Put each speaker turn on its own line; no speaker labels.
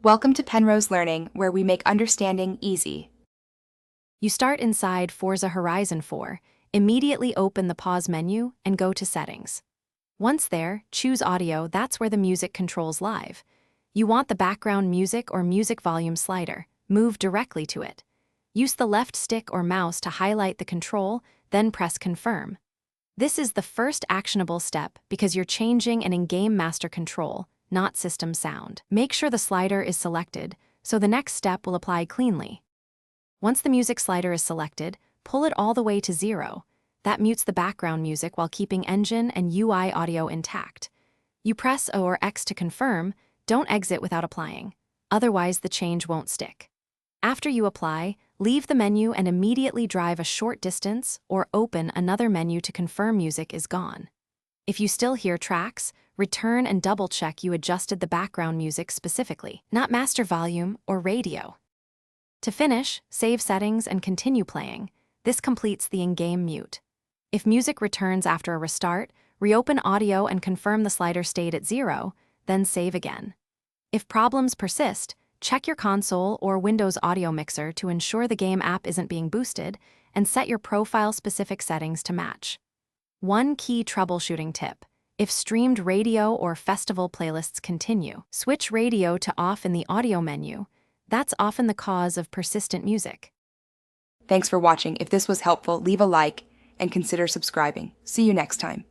Welcome to Penrose Learning, where we make understanding easy.
You start inside Forza Horizon 4, immediately open the pause menu, and go to Settings. Once there, choose Audio. That's where the music controls live. You want the background music or music volume slider. Move directly to it. Use the left stick or mouse to highlight the control, then press Confirm. This is the first actionable step because you're changing an in-game master control, not system sound. Make sure the slider is selected, so the next step will apply cleanly. Once the music slider is selected, pull it all the way to 0. That mutes the background music while keeping engine and UI audio intact. You press O or X to confirm. Don't exit without applying. Otherwise, the change won't stick. After you apply, leave the menu and immediately drive a short distance or open another menu to confirm music is gone. If you still hear tracks, return and double-check you adjusted the background music specifically, not master volume or radio. To finish, save settings and continue playing. This completes the in-game mute. If music returns after a restart, reopen audio and confirm the slider stayed at 0, then save again. If problems persist, check your console or Windows audio mixer to ensure the game app isn't being boosted, and set your profile-specific settings to match. One key troubleshooting tip: if streamed radio or festival playlists continue, switch radio to off in the audio menu. That's often the cause of persistent music.
Thanks for watching. If this was helpful, leave a like and consider subscribing. See you next time.